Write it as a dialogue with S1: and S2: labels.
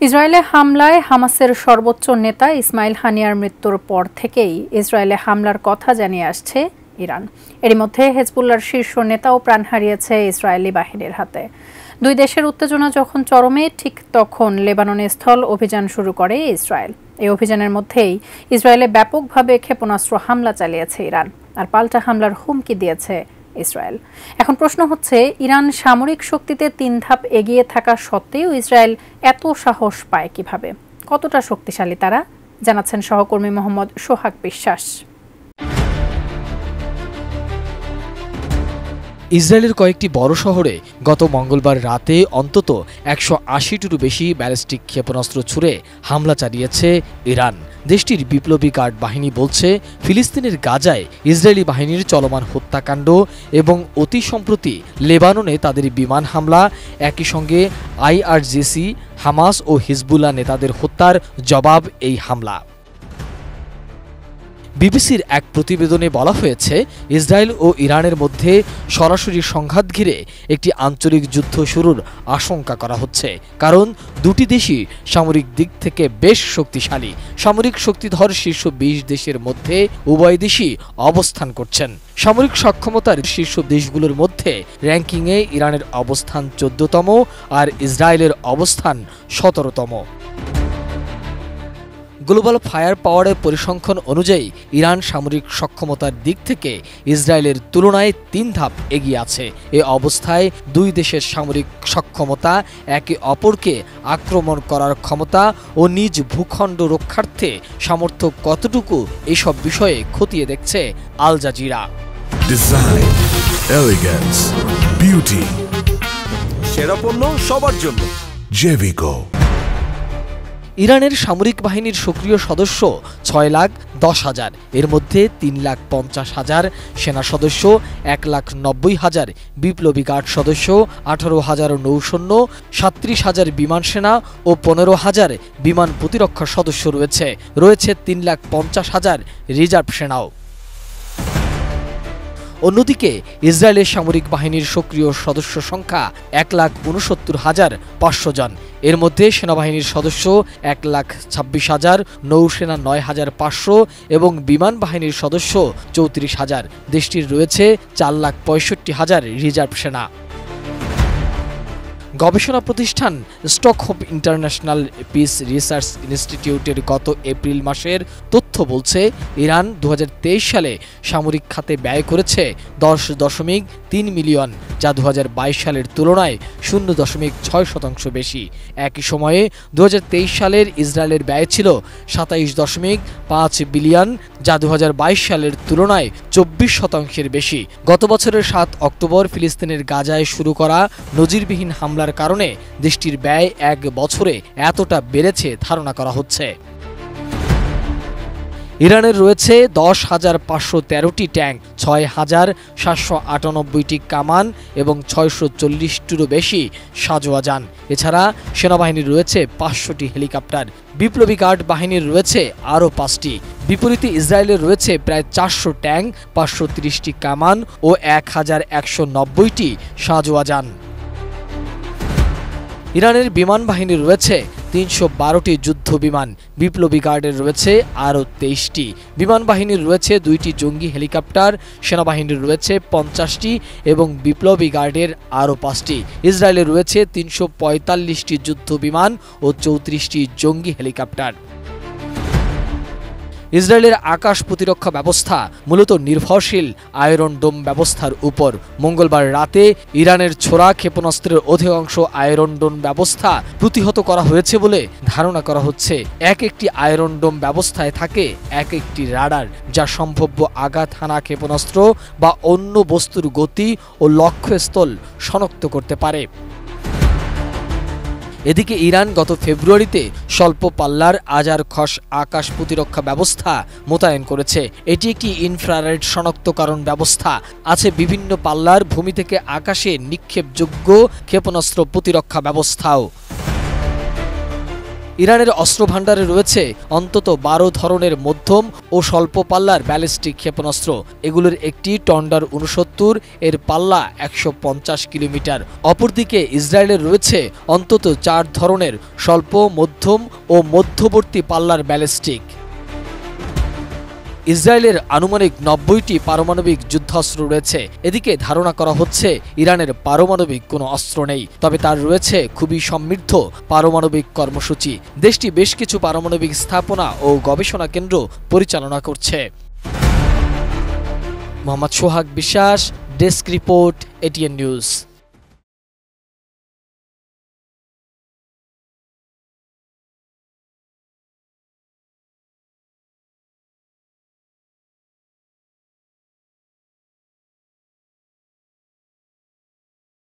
S1: ইসরায়েলে হামলায় হামাসের সর্বোচ্চ নেতা ইসমাইল হানিয়ার মৃত্যুর পর থেকেই ইসরায়েলে হামলার কথা জানিয়ে আসছে ইরান। এরই মধ্যে হেজবুল্লাহর শীর্ষ নেতাও প্রাণ হারিয়েছে ইসরায়েলি বাহিনীর হাতে। দুই দেশের উত্তেজনা যখন চরমে, ঠিক তখন লেবাননে স্থল অভিযান শুরু করে ইসরায়েল। এই অভিযানের মধ্যেই ইসরায়েলে ব্যাপকভাবে ক্ষেপণাস্ত্র হামলা চালিয়েছে ইরান, আর পাল্টা হামলার হুমকি দিয়েছে ইসরায়েল। এখন প্রশ্ন হচ্ছে, ইরান সামরিক শক্তিতে 3 ধাপ এগিয়ে থাকা সত্ত্বেও ইসরায়েল এত সাহস পায় কিভাবে? কতটা শক্তিশালী তারা, জানাচ্ছেন সহকর্মী মোহাম্মদ সোহাগ বিশ্বাস।
S2: ইসরায়েলের কয়েকটি বড় শহরে গত মঙ্গলবার রাতে অন্তত 180টিরও বেশি ব্যালিস্টিক ক্ষেপণাস্ত্র ছুড়ে হামলা চালিয়েছে ইরান। দেশটির বিপ্লবী গার্ড বাহিনী বলছে, ফিলিস্তিনের গাজায় ইসরায়েলি বাহিনীর চলমান হত্যাকাণ্ড এবং অতি সম্প্রতি লেবাননে তাদের বিমান হামলা, একই সঙ্গে IRGC, হামাস ও হিজবুল্লাহ নেতাদের হত্যার জবাব এই হামলা। বিবিসির এক প্রতিবেদনে বলা হয়েছে, ইসরায়েল ও ইরানের মধ্যে সরাসরি সংঘাত ঘিরে একটি আঞ্চলিক যুদ্ধ শুরুর আশঙ্কা করা হচ্ছে, কারণ দুটি দেশই সামরিক দিক থেকে বেশ শক্তিশালী। সামরিক শক্তিধর শীর্ষ 20 দেশের মধ্যে উভয় দেশই অবস্থান করছেন। সামরিক সক্ষমতার শীর্ষ দেশগুলোর মধ্যে র্যাঙ্কিংয়ে ইরানের অবস্থান 14তম আর ইসরায়েলের অবস্থান 17তম। গ্লোবাল ফায়ার পাওয়ারের পরিসংখ্যান অনুযায়ী ইরান সামরিক সক্ষমতার দিক থেকে ইসরায়েলের তুলনায় 3 ধাপ এগিয়ে আছে। এ অবস্থায় দুই দেশের সামরিক সক্ষমতা, একে অপরকে আক্রমণ করার ক্ষমতা ও নিজ ভূখণ্ড রক্ষার্থে সামর্থ্য কতটুকু, এসব বিষয়ে খতিয়ে দেখছে Al Jazeera.
S3: Design, elegance, beauty, সেরা পণ্য সবার জন্য জেভিকো।
S2: ইরানের সামরিক বাহিনীর সক্রিয় সদস্য 6,10,000, এর মধ্যে 3,50,000 সেনা সদস্য, 1,90,000 বিপ্লবী গার্ড সদস্য, 18,000 নৌসৈন্য, 37,000 বিমান সেনা ও 15,000 বিমান প্রতিরক্ষা সদস্য রয়েছে। 3,50,000 রিজার্ভ সেনাও। অন্যদিকে ইসরায়েলের সামরিক বাহিনীর সক্রিয় সদস্য সংখ্যা 1,69,500 জন। এর মধ্যে সেনাবাহিনীর সদস্য 1,26,000, নৌসেনা 9,500 এবং বিমান বাহিনীর সদস্য 34,000। দেশটির রয়েছে 4,65,000 রিজার্ভ সেনা। গবেষণা প্রতিষ্ঠান স্টকহোম ইন্টারন্যাশনাল পিস রিসার্চ ইনস্টিটিউটের গত এপ্রিল মাসের তথ্য বলছে, ইরান 2023 সালে সামরিক খাতে ব্যয় করেছে 10.3 মিলিয়ন, যা 2022 সালের তুলনায় 0.6% বেশি। একই সময়ে 2023 সালের ইসরায়েলের ব্যয় ছিল 27.5 বিলিয়ন, যা 2022 সালের তুলনায় 24% বেশি। গত বছরের 7 অক্টোবর ফিলিস্তিনের গাজায় শুরু করা নজিরবিহীন হামলার কারণে দেশটির ব্যয় 1 বছরে এতটা বেড়েছে ধারণা করা হচ্ছে। ইরানের রয়েছে 10,513টি ট্যাঙ্ক, 6,798টি কামান এবং 640টিরও বেশি সাঁজোয়া যান। এছাড়া সেনাবাহিনীর রয়েছে 500টি হেলিকপ্টার। বিপ্লবী গার্ড বাহিনীর রয়েছে আরও 5টি। বিপরীতে ইসরায়েলের রয়েছে প্রায় 400 ট্যাঙ্ক, 530টি কামান ও 1,190টি সাঁজোয়া যান। ইরানের বিমান বাহিনীর রয়েছে 312টি যুদ্ধ বিমান। বিপ্লবী গার্ডের রয়েছে আরও 23টি। বিমান বাহিনীর রয়েছে 2টি জঙ্গি হেলিকপ্টার। সেনাবাহিনীর রয়েছে 50টি এবং বিপ্লবী গার্ডের আরও 5টি। ইসরায়েলের রয়েছে 345টি যুদ্ধ বিমান ও 34টি জঙ্গি হেলিকপ্টার। ইসরায়েলের আকাশ প্রতিরক্ষা ব্যবস্থা মূলত নির্ভরশীল আয়রন ডোম ব্যবস্থার উপর। মঙ্গলবার রাতে ইরানের ছোড়া ক্ষেপণাস্ত্রের অধিকাংশ আয়রন ডোম ব্যবস্থা প্রতিহত করা হয়েছে বলে ধারণা করা হচ্ছে। একটি আয়রন ডোম ব্যবস্থায় থাকে একটি রাডার, যা সম্ভাব্য আঘাত হানা ক্ষেপণাস্ত্র বা অন্য বস্তুর গতি ও লক্ষ্যস্থল শনাক্ত করতে পারে। এদিকে ইরান গত ফেব্রুয়ারিতে স্বল্প পাল্লার আজার খস আকাশ প্রতিরক্ষা ব্যবস্থা মোতায়েন করেছে। এটি একটি ইনফ্রারেড শনাক্তকরণ ব্যবস্থা। আছে বিভিন্ন পাল্লার ভূমি থেকে আকাশে নিক্ষেপযোগ্য ক্ষেপণাস্ত্র প্রতিরক্ষা ব্যবস্থাও। ইরানের অস্ত্র ভাণ্ডারে রয়েছে অন্তত 12 ধরনের মধ্যম ও স্বল্প পাল্লার ব্যালিস্টিক ক্ষেপণাস্ত্র। এগুলোর একটি টন্ডার 69, এর পাল্লা 150 কিলোমিটার। অপরদিকে ইসরায়েলের রয়েছে অন্তত 4 ধরনের স্বল্প, মধ্যম ও মধ্যবর্তী পাল্লার ব্যালিস্টিক। ইসরায়েলের আনুমানিক 90টি পারমাণবিক যুদ্ধাস্ত্র রয়েছে। এদিকে ধারণা করা হচ্ছে ইরানের পারমাণবিক কোনো অস্ত্র নেই, তবে তার রয়েছে খুবই সমৃদ্ধ পারমাণবিক কর্মসূচি। দেশটি বেশ কিছু পারমাণবিক স্থাপনা ও গবেষণা কেন্দ্র পরিচালনা করছে। মোহাম্মদ সোহাগ বিশ্বাস, ডেস্ক রিপোর্ট, এটিএন নিউজ।